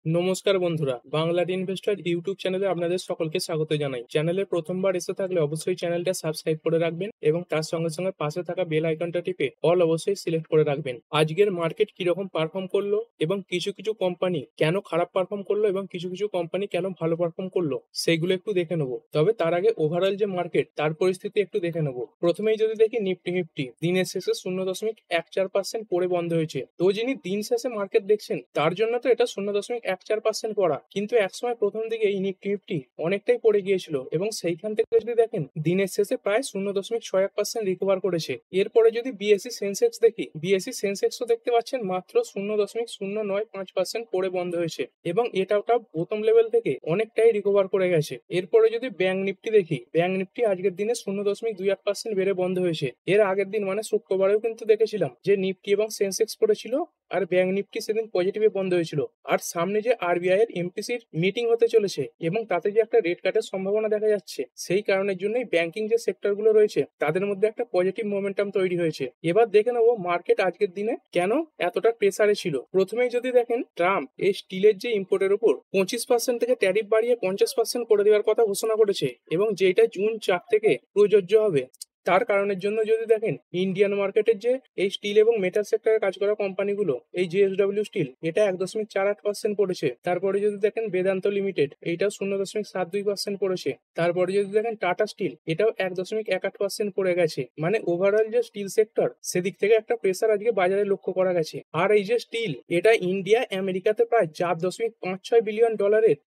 নমস্কার বন্ধুরা, বাংলার ইনভেস্টর ইউটিউব চ্যানেলে আপনাদের সকলকে স্বাগত জানাই। চ্যানেলে প্রথমবার এসে থাকলে অবশ্যই চ্যানেলটা সাবস্ক্রাইব করে রাখবেন এবং তার সঙ্গে সঙ্গে পাশে থাকা বেল আইকনটা টিপে অল অবশ্যই সিলেক্ট করে রাখবেন। আজকের মার্কেট কিরকম পারফর্ম করলো এবং কিছু কিছু কোম্পানি কেন খারাপ পারফর্ম করলো এবং কিছু কিছু কোম্পানি কেন ভালো পারফর্ম করলো সেইগুলো একটু দেখে নেবো। তবে তার আগে ওভারঅল যে মার্কেট তার পরিস্থিতি একটু দেখে নেবো। প্রথমেই যদি দেখি নিফটি দিনের শেষে 0.14% পড়ে বন্ধ হয়েছে। তো যিনি দিন শেষে মার্কেট দেখছেন তার জন্য তো এটা 0.14% পড়া, কিন্তু একসময় প্রথম দিকে এই নিফটি অনেকটাই পড়ে গিয়েছিল এবং সেইখান থেকে যদি দেখেন দিনের শেষে প্রায় 0.61% রিকভার করেছে। এরপরে যদি বিএসসি সেন্সেক্স দেখি, বিএসসি সেন্সেক্সও দেখতে পাচ্ছেন মাত্র 0.095% পড়ে বন্ধ হয়েছে এবং এটাও বোতম লেভেল থেকে অনেকটাই রিকভার করে গেছে। এরপরে যদি ব্যাংক নিফটি দেখি, ব্যাংক নিফটি আজকের দিনে 0.28% বেড়ে বন্ধ হয়েছে। এর আগের দিন মানে শুক্রবারেও কিন্তু দেখেছিলাম যে নিফটি এবং সেন্সেক্স পড়েছিল আর ব্যাংক নিফটি সেদিন পজিটিভে বন্ধ হয়েছিল। আর সামনে যে আরবিআই এর এমপিসির মিটিং হতে চলেছে এবং তাতে যে একটা রেট কাটের সম্ভাবনা দেখা যাচ্ছে, সেই কারণের জন্যই ব্যাংকিং যে সেক্টর গুলো রয়েছে তাদের মধ্যে একটা পজিটিভ মোমেন্টাম তৈরি হয়েছে। এবার দেখে নেবো মার্কেট আজকের দিনে কেন এতটা প্রেসারে ছিল। প্রথমেই যদি দেখেন, ট্রাম্প এই স্টিলের যে ইম্পোর্টের উপর 25% থেকে ট্যারিফ বাড়িয়ে 50% করে দেওয়ার কথা ঘোষণা করেছে এবং যেটা জুন 4 থেকে প্রযোজ্য হবে। তার কারণের জন্য যদি দেখেন, ইন্ডিয়ান মার্কেটের যে এই স্টিল এবং মেটাল সেক্টরে কাজ করা কোম্পানিগুলো, এই জেএসডব্লিউ স্টিল এটা 1.48% পড়েছে। তারপরে যদি দেখেন বেদান্ত লিমিটেড, এইটাও 0.72% পড়েছে। তারপরে যদি দেখেন টাটা স্টিল, এটাও 1.18% পড়ে গেছে। মানে ওভারঅল যে স্টিল সেক্টর সেদিক থেকে একটা প্রেসার আজকে বাজারে লক্ষ্য করা গেছে। আর এই যে স্টিল, এটা ইন্ডিয়া আমেরিকাতে প্রায় $4.56 বিলিয়ন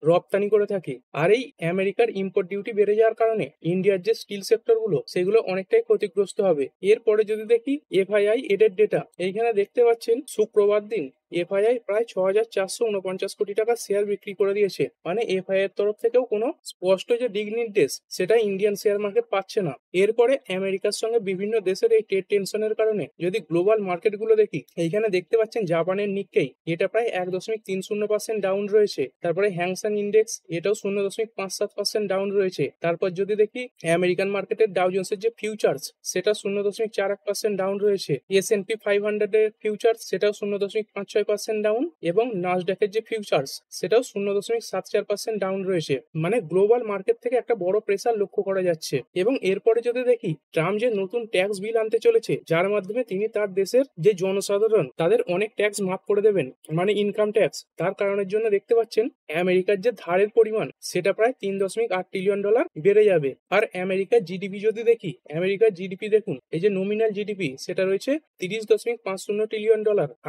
রপ্তানি করে থাকে। আর এই আমেরিকার ইম্পোর্ট ডিউটি বেড়ে যাওয়ার কারণে ইন্ডিয়ার যে স্টিল সেক্টর গুলো সেগুলো অনেকটাই ক্ষতিগ্রস্ত হবে। এরপরে যদি দেখি এফআইআই এডের ডেটা, এইখানে দেখতে পাচ্ছেন শুক্রবার দিন এফআইআই প্রায় 6,449 কোটি টাকা শেয়ার বিক্রি করে দিয়েছে। মানে এফআইআই এর তরফ থেকেও কোনো স্পষ্ট যে দিক নির্দেশ সেটা ইন্ডিয়ান শেয়ার মার্কেট পাচ্ছে না। এরপরে আমেরিকার সঙ্গে বিভিন্ন দেশের এই ট্রেড টেনশনের কারণে যদি গ্লোবাল মার্কেট গুলো দেখি, এইখানে দেখতে পাচ্ছেন জাপানের নিক্কেই এটা প্রায় 1.30% ডাউন রয়েছে। তারপরে হ্যাংসেং ইন্ডেক্স এটাও 0.57% ডাউন রয়েছে। তারপর যদি দেখি আমেরিকান মার্কেটের ডাউ জোন্সের যে ফিউচার্স সেটা 0.41% ডাউন রয়েছে। S&P 500 এর ফিউচার্স সেটাও 0.56% ডাউন এবং নাসডাকের যে ফিউচার্স সেটাও 0.74% ডাউন রয়েছে। মানে গ্লোবাল মার্কেট থেকে একটা বড় প্রেসার লক্ষ্য করা যাচ্ছে। এবং এরপরে যদি দেখি, ট্রাম্প যে নতুন ট্যাক্স বিল আনতে চলেছে যার মাধ্যমে তিনি তার দেশের যে জনসাধারণ তাদের অনেক ট্যাক্স মাফ করে দেবেন, মানে ইনকাম ট্যাক্স। তার কারণের জন্য দেখতে পাচ্ছেন আমেরিকার যে ধারের পরিমাণ সেটা প্রায় $3.8 ট্রিলিয়ন বেড়ে যাবে। আর আমেরিকার জিডিপি যদি দেখি, আমেরিকার জিডিপি দেখুন, এই যে নমিনাল জিডিপি সেটা রয়েছে $30.50 ট্রিলিয়ন।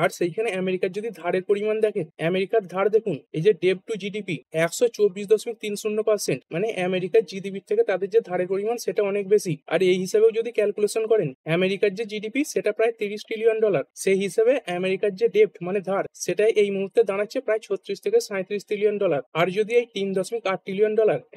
আর সেইখানে আমেরিকার যদি ধারের পরিমাণ দেখেন, আমেরিকার ধার দেখুন, এই যে ডেপ টু জিডিপি 124.30%। মানে আমেরিকার জিডিপি থেকে তাদের যে ধারের পরিমাণ সেটা অনেক বেশি। আর এই হিসাবেও যদি ক্যালকুলেশন করেন, আমেরিকার যে জিডিপি সেটা প্রায় $30 ট্রিলিয়ন, সেই হিসাবে আমেরিকার যে ডেপ্ট মানে ধার সেটাই এই মুহূর্তে দাঁড়াচ্ছে প্রায় 36 থেকে $37 ট্রিলিয়ন। আর যদি এই $3.8 ট্রিলিয়ন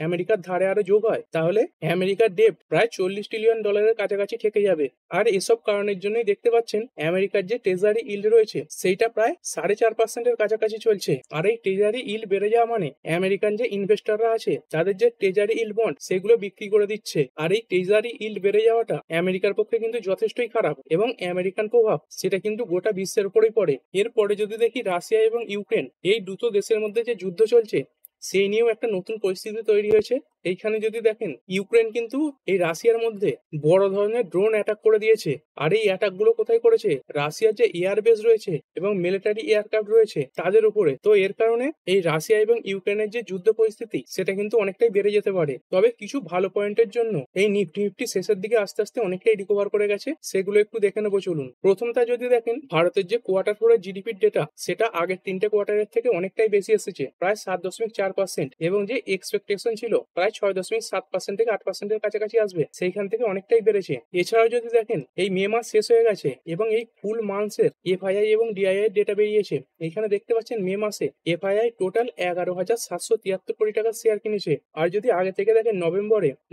আমেরিকার ধারে আরো যোগ হয়, তাহলে আমেরিকার ডেপ্ট প্রায় $40 ট্রিলিয়ন কাছাকাছি ঠেকে যাবে। আর এসব কারণের জন্যই দেখতে পাচ্ছেন আমেরিকার যে ট্রেজারি ইল্ড রয়েছে সেইটা প্রায় 4.5%-এর কাছাকাছি চলছে। আর এই ট্রেজারি ইল্ড বেড়ে যাওয়া মানে আমেরিকান যে ইনভেস্টররা আছে তাদের যে ট্রেজারি ইল্ড বন্ড সেগুলো বিক্রি করে দিচ্ছে। আর এই ট্রেজারি ইল্ড বেড়ে যাওয়াটা আমেরিকার পক্ষে কিন্তু যথেষ্টই খারাপ এবং আমেরিকান প্রভাব সেটা কিন্তু গোটা বিশ্বের উপরেই পড়ে। এরপরে যদি দেখি রাশিয়া এবং ইউক্রেন, এই দুটো দেশের মধ্যে যে যুদ্ধ চলছে সেই নিয়েও একটা নতুন পরিস্থিতি তৈরি হয়েছে। এইখানে যদি দেখেন, ইউক্রেন কিন্তু এই রাশিয়ার মধ্যে বড় ধরনের ড্রোন অ্যাটাক করে দিয়েছে। আর এই অ্যাটাক গুলো কোথায় করেছে? রাশিয়ার যে এয়ারবেস রয়েছে এবং মিলিটারি এয়ারক্রাফট রয়েছে তাদের উপরে। তো এর কারণে এই রাশিয়া এবং ইউক্রেনের যে যুদ্ধ পরিস্থিতি সেটা কিন্তু অনেকটাই বেড়ে যেতে পারে। তবে কিছু ভালো পয়েন্টের জন্য এই নিফটি শেষের দিকে আস্তে আস্তে অনেকটাই রিকভার করে গেছে, সেগুলো একটু দেখে নেবো চলুন। প্রথমটা যদি দেখেন, ভারতের যে কোয়ার্টার ফোরের জিডিপির ডেটা সেটা আগের 3টে কোয়ার্টারের থেকে অনেকটাই বেশি এসেছে, প্রায় 7.4%। এবং যে এক্সপেকটেশন ছিল প্রায় 6.7% থেকে 8%-এর কাছাকাছি আসবে, সেইখান থেকে অনেকটাই বেড়েছে। এছাড়াও যদি দেখেন, এই মে মাস শেষ হয়ে গেছে এবং এই ফুল মান্থের এফআইআই এবং ডিআইআই এর ডেটা বেরিয়েছে। এখানে দেখতে পাচ্ছেন মে মাসে এফআইআই টোটাল 11,773 কোটি টাকার শেয়ার কিনেছে। আর যদি আগে থেকে দেখেন,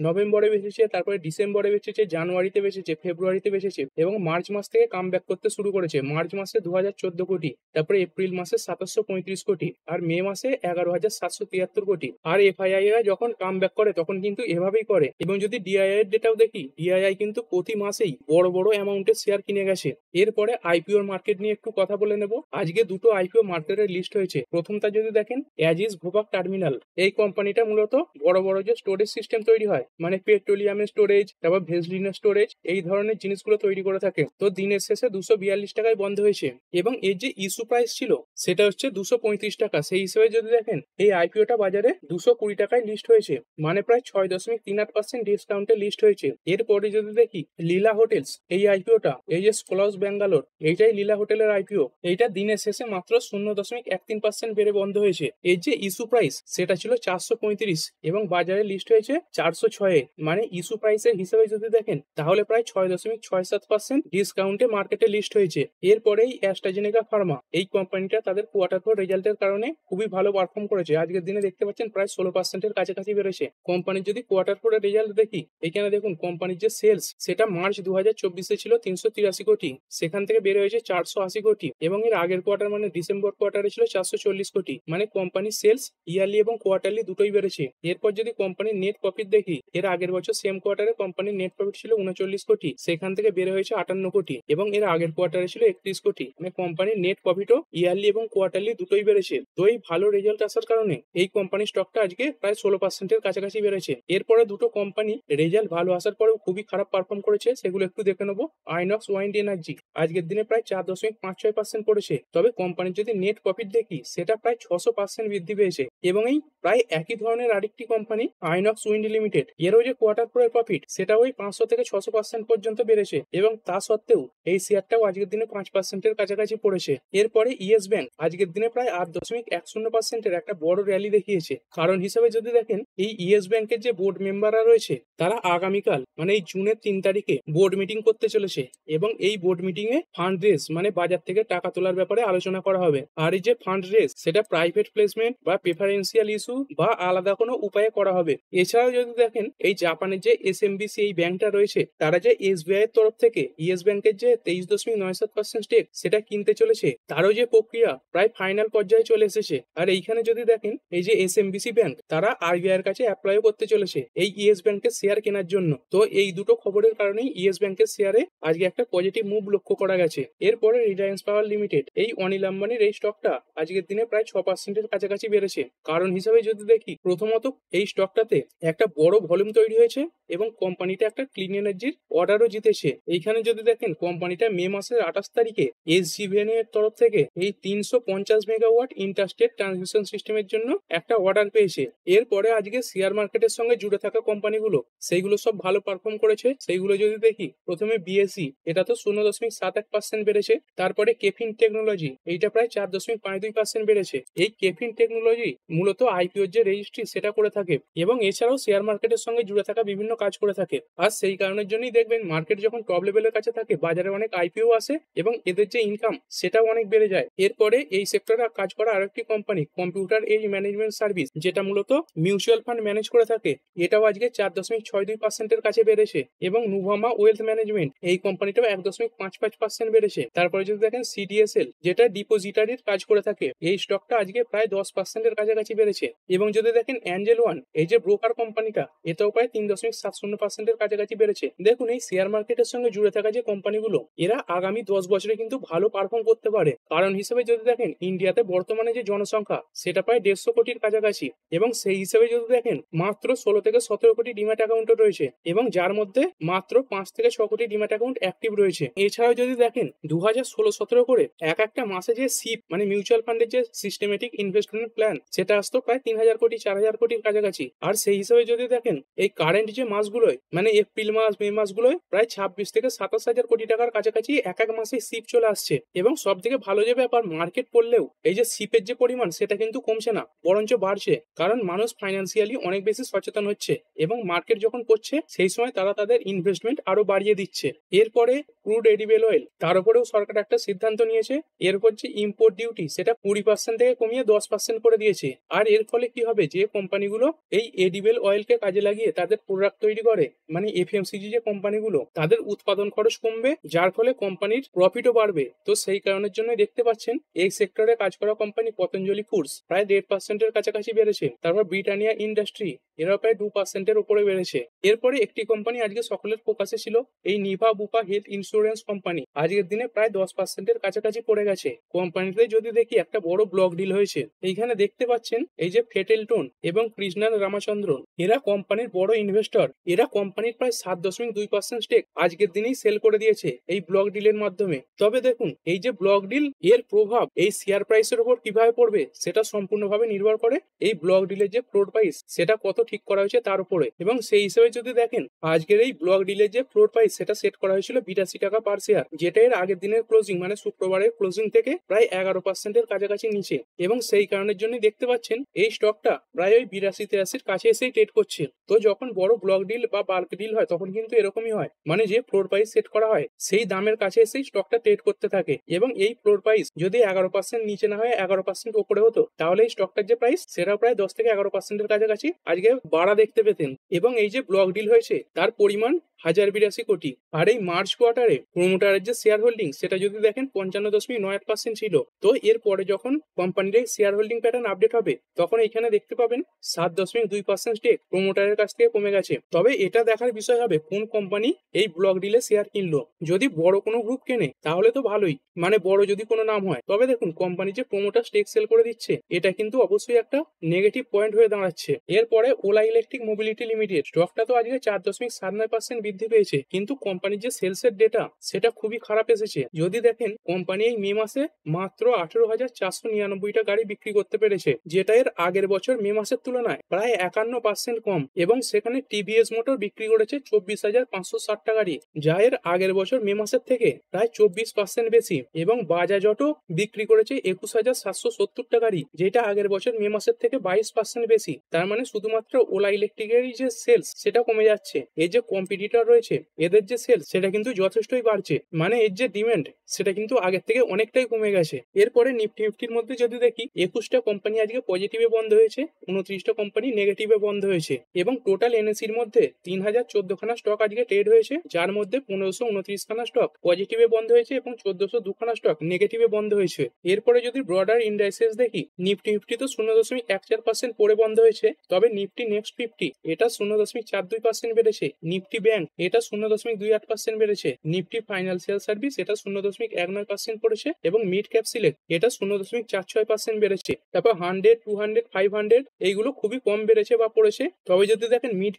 নভেম্বরে বেচেছে, তারপরে ডিসেম্বরে বেচেছে, জানুয়ারিতে বেচেছে, ফেব্রুয়ারিতে বেচেছে এবং মার্চ মাস থেকে কামব্যাক করতে শুরু করেছে। মার্চ মাসে 2,014 কোটি, তারপরে এপ্রিল মাসে 735 কোটি, আর মে মাসে 11,773 কোটি। আর এফআইআই যখন কামব্যাক ব্যাক করে তখন কিন্তু এভাবেই করে। এবং যদি ডিআইআই এর ডেটাও দেখি, ডিআইআই কিন্তু প্রতি মাসেই বড় বড় অ্যামাউন্টের শেয়ার কিনে গেছে। এরপরে আইপিওর মার্কেট নিয়ে একটু কথা বলে নেব। আজকে দুটো আইপিও মার্কেটে লিস্ট হয়েছে। প্রথমটা যদি দেখেন অ্যাজিস ভোপাক টার্মিনাল, এই কোম্পানিটা মূলত বড় বড় যে স্টোরেজ সিস্টেম তৈরি হয়, মানে পেট্রোলিয়ামের স্টোরেজ, তারপর ভেসলিনের স্টোরেজ, এই ধরনের জিনিসগুলো তৈরি করে থাকে। তো দিনের শেষে 242 টাকায় বন্ধ হয়েছে এবং এর যে ইস্যু প্রাইস ছিল সেটা হচ্ছে 235 টাকা। সেই হিসেবে যদি দেখেন এই আইপিওটা বাজারে 220 টাকায় লিস্ট হয়েছে, মানে প্রায় 6.38% ডিসকাউন্টে লিস্ট হয়েছে। এরপরে যদি দেখি লীলা হোটেলস, এই আইপিওটা, এই যে স্কলাস ব্যাঙ্গালোর, এইটাই লীলা হোটেলের আইপিও, এইটা দিনের শেষে মাত্র 0.13% বেড়ে বন্ধ হয়েছে। এর যে ইস্যু প্রাইস সেটা ছিল 435 এবং বাজারে লিস্ট হয়েছে 406, মানে ইস্যু প্রাইসের হিসেবে যদি দেখেন তাহলে প্রায় 6.67% ডিসকাউন্টে মার্কেটে লিস্ট হয়েছে। এরপরেই অ্যাস্ট্রাজেনেকা ফার্মা, এই কোম্পানিটা তাদের কোয়ার্টার ফোর রেজাল্টের কারণে খুবই ভালো পারফর্ম করেছে। আজকের দিনে দেখতে পাচ্ছেন প্রায় 16%-এর কাছাকাছি বেড়েছে। কোম্পানির যদি কোয়ার্টার ফোরের রেজাল্ট দেখি, এখানে দেখুন কোম্পানির যে সেলস সেটা মার্চ 2024 ছিল 383 কোটি, সেখান থেকে বেড়ে হয়েছে 480 কোটি এবং এর আগের কোয়ার্টার মানে ডিসেম্বর কোয়ার্টারে ছিল 440 কোটি, মানে কোম্পানির সেলস ইয়ারলি এবং কোয়ার্টারলি দুটোই বেড়েছে। এরপর যদি কোম্পানির নেট প্রফিট দেখি, এর আগের বছর সেম কোয়ার্টারে কোম্পানির নেট প্রফিট ছিল 39 কোটি, সেখান থেকে বেড়ে হয়েছে 58 কোটি এবং এর আগের কোয়ার্টারে ছিল 31 কোটি, মানে কোম্পানির নেট প্রফিটও ইয়ারলি এবং কোয়ার্টারলি দুটোই বেড়েছে। তো এই ভালো রেজাল্ট আসার কারণে এই কোম্পানির স্টকটা আজকে প্রায় 16%-এর কাছাকাছি বেড়েছে। এরপরে দুটো কোম্পানি রেজাল্ট ভালো আসার পরেও খুবই খারাপ পারফর্ম করেছে, সেগুলো একটু দেখে নেবো। আইনক্স ওয়াইন্ড এনার্জি আজকের দিনে প্রায় 4.56% পড়েছে, তবে কোম্পানির যদি নেট প্রফিট দেখি সেটা প্রায় 600% বৃদ্ধি পেয়েছে। এবং এই প্রায় একই ধরনের আরেকটি কোম্পানি আইনক্স উইন্ড লিমিটেড, এরও যে কোয়ার্টার ফোরের প্রফিট সেটা ওই 500 থেকে 600% পর্যন্ত বেড়েছে এবং তা সত্ত্বেও এই শেয়ারটাও আজকের দিনে 5%-এর কাছাকাছি পড়েছে। এরপরে ইয়েস ব্যাংক আজকের দিনে প্রায় 8.10%-এর একটা বড় র্যালি দেখিয়েছে। কারণ হিসেবে যদি দেখেন এই ইয়েস ব্যাংকের যে বোর্ড মেম্বাররা রয়েছে তারা আগামীকাল মানে এই জুনের 3 তারিখে বোর্ড মিটিং করতে চলেছে এবং এই বোর্ড মিটিং এ ফান্ড রেজ মানে বাজার থেকে টাকা তোলার ব্যাপারে আলোচনা করা হবে। আর এই যে ফান্ড রেজ সেটা প্রাইভেট প্লেসমেন্ট বা প্রেফারেন্সিয়াল ইস্যু বা আলাদা কোনো উপায়ে করা হবে। এছাড়াও যদি দেখেন এই জাপানের যে এসএমবিসি এই ব্যাংকটা রয়েছে, তারা যে এসবিআই এর তরফ থেকে ইয়েস ব্যাংকের যে 23.97% স্টেক সেটা কিনতে চলেছে, তারও যে প্রক্রিয়া প্রায় ফাইনাল পর্যায়ে চলে এসেছে। আর এইখানে যদি দেখেন এই যে এসএমবিসি ব্যাংক তারা আরবিআই এর কাছে অ্যাপ্লাই করতে চলেছে এই ইয়েস ব্যাংকের শেয়ার কেনার জন্য। তো এই দুটো খবরের কারণেই ইয়েস ব্যাংকের শেয়ারে আজকে একটা পজিটিভ মুভ লক্ষ্য করা গেছে। এরপরে রিলায়েন্স পাওয়ার লিমিটেড, এই অনিল আম্বানির এই স্টকটা আজকের দিনে প্রায় 6%-এর কাছাকাছি বেড়েছে। কারণ হিসাবে যদি দেখি, প্রথমত এই স্টকটাতে একটা বড় ভলিউম তৈরি হয়েছে এবং কোম্পানিটা একটা ক্লিন এনার্জির অর্ডারও জিতেছে। এইখানে যদি দেখেন কোম্পানিটা মে মাসের 28 তারিখে এসজিভিএন এর তরফ থেকে এই 350 মেগাওয়াট ইন্টারস্টেট ট্রান্সমিশন সিস্টেমের জন্য একটা অর্ডার পেয়েছে। এরপরে আজকে শেয়ার মার্কেটের সঙ্গে জুড়ে থাকা কোম্পানিগুলো সেইগুলো সব ভালো পারফর্ম করেছে। সেইগুলো যদি দেখি, প্রথমে বিএসসি, এটা তো 0.71% বেড়েছে। তারপরে কেফিন টেকনোলজি, এইটা প্রায় 4.52% বেড়েছে। এই কেফিন টেকনোলজি মূলত আইপিওর যে রেজিস্ট্রি সেটা করে থাকে এবং এছাড়াও শেয়ার মার্কেটের সঙ্গে জুড়ে থাকা বিভিন্ন কাজ করে থাকে। আর সেই কারণের জন্যই দেখবেন মার্কেট যখন টপ লেভেলের কাছে থাকে বাজারে অনেক আইপিও আসে এবং এদের যে ইনকাম সেটাও অনেক বেড়ে যায়। এরপরে এই সেক্টরে কাজ করা আরেকটি company computer age management service, যেটা মূলত মিউচুয়াল ফান্ড ম্যানেজ করে থাকে, এটাও আজকে 4.62%-এর কাছে বেড়েছে। এবং নুভামা ওয়েলথ ম্যানেজমেন্ট, এই কোম্পানিটাও 1.55% বেড়েছে। তারপরে যদি দেখেন সিডিএসএল, যেটা ডিপোজিটারির কাজ করে থাকে, এই স্টকটা আজকে প্রায় 10%-এর কাছাকাছি বেড়েছে। এবং যদি দেখেন অ্যাঞ্জেল ওয়ান, এই যে ব্রোকার কোম্পানিটা, এটাও প্রায় 3.70%-এর কাছাকাছি বেড়েছে। দেখুন এই শেয়ার মার্কেটের সঙ্গে জুড়ে থাকা যে কোম্পানিগুলো, এরা আগামী 10 বছরে কিন্তু ভালো পারফর্ম করতে পারে। কারণ হিসেবে যদি দেখেন ইন্ডিয়াতে বর্তমানে যে জনসংখ্যা সেটা প্রায় 150 কোটির কাছাকাছি এবং সেই হিসেবে যদি দেখেন মাত্র 16 থেকে 17 কোটি ডিম্যাট অ্যাকাউন্ট রয়েছে এবং যার মধ্যে মাত্র 5 থেকে 6 কোটি ডিম্যাট অ্যাকাউন্ট অ্যাক্টিভ রয়েছে। এছাড়াও যদি দেখেন 2016-17 করে একটা মাসে যে সিপ মানে মিউচুয়াল ফান্ডের যে সিস্টেমেটিক ইনভেস্টমেন্ট প্ল্যান সেটা আসতো প্রায় 3000 কোটি 4000 কোটির কাছাকাছি। আর সেই হিসেবে যদি দেখেন এই কারেন্ট যে মাসগুলোয় মানে এপ্রিল মাস মে মাসগুলোয় প্রায় 26 থেকে 27,000 কোটি টাকার কাছাকাছি এক মাসে সিপ চলে আসছে। এবং সব থেকে ভালো যে ব্যাপার, মার্কেট পড়লেও এই যে সিপের যে পরিমাণ সেটা কিন্তু কমছে না, বরঞ্চ বাড়ছে। কারণ মানুষ ফাইন্যান্সিয়ালি অনেক বেশি সচেতন হচ্ছে এবং মার্কেট যখন পড়ছে সেই সময় তারা তাদের ইনভেস্টমেন্ট আরো বাড়িয়ে দিচ্ছে। এরপরে ক্রুড এডিবল অয়েল, তার উপরেও সরকার একটা সিদ্ধান্ত নিয়েছে। এরপর যে ইম্পোর্ট ডিউটি সেটা 20% থেকে কমিয়ে 10% করে দিয়েছে। আর এর ফলে কি হবে, যে কোম্পানিগুলো এই এডিবল অয়েলকে কাজে লাগিয়ে তাদের প্রোডাক্ট তৈরি করে মানে এফএমসিজি যে কোম্পানিগুলো, তাদের উৎপাদন খরচ কমবে, যার ফলে কোম্পানির প্রফিটও বাড়বে। তো সেই কারণের জন্য দেখতে পাচ্ছেন এই সেক্টরে কাজ করা কোম্পানি পতঞ্জলি ফুডস প্রায় 1.5%-এর কাছাকাছি বেড়েছে। তারপর ব্রিটানিয়া ইন্ডাস্ট্রি, এরা প্রায় 2% উপরে বেড়েছে। এরপরে একটি কোম্পানি আজকে সকলের ফোকাসে ছিল, এই Nibha Bupa health insurance company আজকের দিনে প্রায় 10%-এর কাছাকাছি পড়ে গেছে। কোম্পানিতে যদি দেখি একটা বড় ব্লক ডিল হয়েছে। এইখানে দেখতে পাচ্ছেন এই যে ফেটেলটন এবং কৃষ্ণান রামাচন্দ্রন, এরা কোম্পানির বড় ইনভেস্টর। এরা কোম্পানির প্রায় 7.2% স্টেক আজকের দিনেই সেল করে দিয়েছে এই ব্লক ডিলের মাধ্যমে। তবে দেখুন এই যে ব্লক ডিল, এর প্রভাব এই শেয়ার প্রাইসের উপর কিভাবে পড়বে সেটা সম্পূর্ণভাবে নির্ভর করে এই ব্লক ডিলের যে ফ্লোর প্রাইস সেটা কত ঠিক করা হয়েছে তার উপরে। এবং সেই হিসেবে যদি দেখেন আজকের এই ব্লক ডিলের যে ফ্লোর প্রাইস সেটা সেট করা হয়েছিল 82 টাকা পার শেয়ার, যেটা এর আগের দিনের ক্লোজিং মানে শুক্রবারের ক্লোজিং থেকে প্রায় 11%-এর কাছাকাছি নিচে। এবং সেই কারণের জন্য দেখতে পাচ্ছেন এই স্টকটা প্রায় ওই 82-83-র কাছে এসেই ট্রেড করছে। তো যখন বড় ব্লক ডিল বা বাল্ক ডিল হয় তখন কিন্তু এরকমই হয়, মানে যে ফ্লোর প্রাইস সেট করা হয় সেই দামের কাছে এসেই স্টকটা ট্রেড করতে থাকে। এবং এই ফ্লোর প্রাইস যদি 11% নিচে না হয় 11% উপরে হতো, তাহলে এই স্টকটার যে প্রাইস সেটা প্রায় 10-11%-এর কাছাকাছি আজকে বাড়া দেখতে পেতেন। এবং এই যে ব্লক ডিল হয়েছে তার পরিমাণ 1082 কোটি। আর এই মার্চ কোয়ার্টারে প্রমোটারের যে শেয়ার হোল্ডিং সেটা যদি দেখেন 55.98% ছিল। তো এরপরে যখন কোম্পানির এই শেয়ার হোল্ডিং প্যাটার্ন আপডেট হবে তখন এখানে দেখতে পাবেন 7.2% স্টেক প্রমোটারের কাছ থেকে কমে গেছে। তবে এটা দেখার বিষয় হবে কোন কোম্পানি এই ব্লক ডিলে শেয়ার কিনলো। যদি বড় কোনো গ্রুপ কেনে তাহলে তো ভালোই, মানে বড় যদি কোনো নাম হয়। তবে দেখুন কোম্পানি যে প্রমোটার স্টেক সেল করে দিচ্ছে এটা কিন্তু অবশ্যই একটা নেগেটিভ পয়েন্ট হয়ে দাঁড়াচ্ছে। এরপরে ওলা ইলেকট্রিক মোবিলিটি লিমিটেড স্টকটা তো আজকে 4.79% বৃদ্ধি পেয়েছে, কিন্তু কোম্পানির যে সেলসের ডেটা সেটা খুবই খারাপ এসেছে। যদি দেখেন কোম্পানি এই মে মাসে মাত্র 18,499টা গাড়ি বিক্রি করতে পেরেছে, যেটা এর আগের বছর মে মাসের তুলনায় প্রায় 51% কম। এবং সেখানে টিভিএস মোটর বিক্রি করেছে 24,560টা গাড়ি, যা এর আগের বছর মে মাসের থেকে প্রায় 24% বেশি। এবং বাজাজ অটো বিক্রি করেছে 21,770টা গাড়ি, যেটা আগের বছর মে মাসের থেকে 22% বেশি। তার মানে শুধুমাত্র ওলা ইলেকট্রিকেরই যে সেলস সেটা কমে যাচ্ছে, এই যে কম্পিটিটর রয়েছে এদের যে সেলস সেটা কিন্তু যথেষ্টই বাড়ছে, মানে এর যে ডিমান্ড সেটা কিন্তু আগের থেকে অনেকটাই কমে গেছে। এরপরে নিফটি ফিফটির মধ্যে যদি দেখি 21টা কোম্পানি আজকে পজিটিভে বন্ধ হয়েছে, 29টা কোম্পানি নেগেটিভে বন্ধ হয়েছে। এবং টোটাল এনএসির মধ্যে 3014খানা স্টক আজকে ট্রেড হয়েছে, যার মধ্যে 1529খানা স্টক পজিটিভে বন্ধ হয়েছে এবং 1402খানা স্টক নেগেটিভে বন্ধ হয়েছে। এরপরে যদি ব্রডার ইন্ডাইসেস দেখি নিফটি ফিফটি তো 0.14% পরে বন্ধ হয়েছে। তবে নিফটি নেক্সট 50 এটা 0.42% বেড়েছে। নিফটি ব্যাংক এটা 0.28% বেড়েছে। নিফটি ফাইন্যান্সিয়াল সার্ভিস এটা 0.19% পড়েছে। এবং মিড ক্যাপ সিলেক্ট এটা 0.46% বেড়েছে। তারপর 100, 200, 500 এইগুলো খুবই কম বেড়েছে বা পড়েছে। তবে যদি দেখেন মিড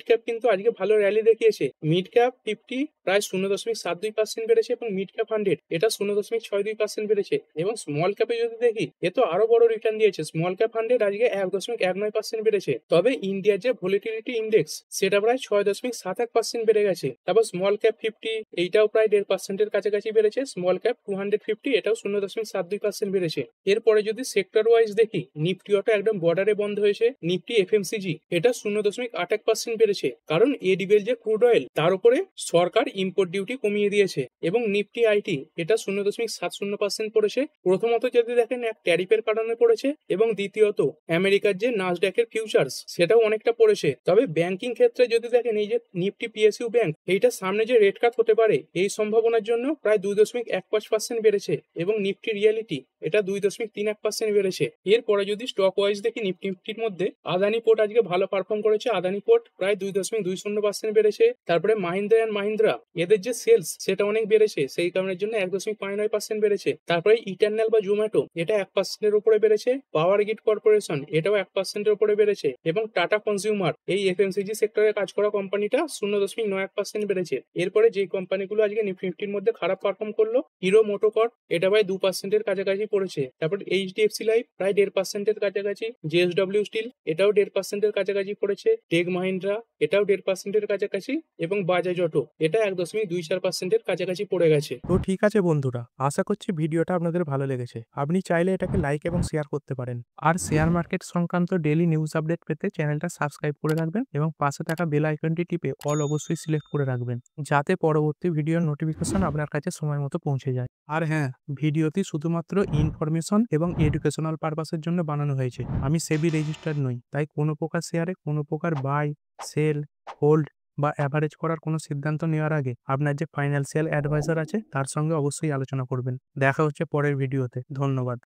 ক্যাপ কিন্তু আজকে ভালো র্যালি দেখিয়েছে। মিড ক্যাপ 50 প্রায় 0.72% বেড়েছে এবং মিড ক্যাপ 100 এটা 0.62% বেড়েছে। এবং স্মল ক্যাপে যদি দেখি এ তো আরো বড় রিটার্ন দিয়েছে। স্মল ক্যাপ 100 আজকে 1.19% বেড়েছে। তবে ইন্ডিয়ার যে ভলিটিলিটি ইন্ডেক্স সেটা প্রায় 6.71% বেড়ে গেছে। তারপর স্মল ক্যাপ 50 এইটাও প্রায় 1.5%-এর কাছাকাছি বেড়েছে। স্মল ক্যাপ 250 এটাও 0.72% বেড়েছে। এরপরে যদি সেক্টর ওয়াইজ দেখি নিফটি অটো একদম বর্ডারে বন্ধ হয়েছে। নিফটি এফএমসিজি এটা 0.81% বেড়েছে, কারণ এডিবেল যে ক্রুড অয়েল তার উপরে সরকার ইম্পোর্ট ডিউটি কমিয়ে দিয়েছে। এবং নিফটি আইটি এটা 0.70% পড়েছে। প্রথমত যদি দেখেন এক ট্যারিফের কারণে পড়েছে, এবং দ্বিতীয়ত আমেরিকার যে নাসড্যাকের ফিউচার্স সেটাও অনেকটা পড়েছে। তবে ব্যাংকিং ক্ষেত্রে যদি দেখেন এই যে নিফটি পিএসইউ ব্যাংক এইটা সামনে যে রেট কাট হতে পারে এই সম্ভাবনার জন্য প্রায় 2.15% বেড়েছে। এবং নিফটি রিয়ালিটি এটা 2.31% বেড়েছে। এরপরে যদি স্টক ওয়াইজ দেখি নিফটি ফিফটির মধ্যে আদানি পোর্ট আজকে ভালো পারফর্ম করেছে। আদানি পোর্ট প্রায় 2.20% বেড়েছে। তারপরে মাহিন্দ্রা অ্যান্ড মাহিন্দ্রা এদের যে সেলস সেটা অনেক বেড়েছে, সেই কারণের জন্য 1.59% বেড়েছে। তারপরে ইটারনাল বা জোম্যাটো এটা 1%-এর উপরে বেড়েছে। পাওয়ার গ্রিড কর্পোরেশন এটাও 1%-এর উপরে বেড়েছে। এবং টাটা কনজিউমার এই এফএমসিজি সেক্টরে কাজ করা কোম্পানিটা 0.91% বেড়েছে। এরপরে যে কোম্পানিগুলো আজকে নিফটি ফিফটির মধ্যে খারাপ পারফর্ম করলো, হিরো মোটোকর্প এটা প্রায় 2%-এর কাছাকাছি পড়েছে। তারপর এইচডিএফসি লাইফ প্রায় 1.5%-এর কাছাকাছি। জেএসডব্লিউ স্টিল এটাও 1.5%-এর কাছাকাছি পড়েছে। টেক মাহিন্দ্রা এটাও 1.5%-এর কাছাকাছি। এবং বাজাজ অটো এটা 1.24%-এর কাছাকাছি পড়ে গেছে। তো ঠিক আছে বন্ধুরা, আশা করছি ভিডিওটা আপনাদের ভালো লেগেছে। আপনি চাইলে এটাকে লাইক এবং শেয়ার করতে পারেন। আর শেয়ার মার্কেট সংক্রান্ত ডেইলি নিউজ আপডেট পেতে চ্যানেলটা সাবস্ক্রাইব করে রাখবেন এবং পাশে থাকা বেল আইকনটি টিপে অল অবশ্যই সিলেক্ট করে রাখবেন, যাতে পরবর্তী ভিডিওর নোটিফিকেশন আপনার কাছে সময় মতো পৌঁছে যায়। আর হ্যাঁ, ভিডিওটি শুধুমাত্র ইনফরমেশন এবং এডুকেশনাল পারপাসের জন্য বানানো হয়েছে। আমি সেবি রেজিস্টার্ড নই, তাই কোনো প্রকার শেয়ারে কোনো প্রকার বাই, সেল, হোল্ড বা অ্যাভারেজ করার কোনো সিদ্ধান্ত নেওয়ার আগে আপনার যে ফাইন্যান্সিয়াল অ্যাডভাইজার আছে তার সঙ্গে অবশ্যই আলোচনা করবেন। দেখা হচ্ছে পরের ভিডিওতে। ধন্যবাদ।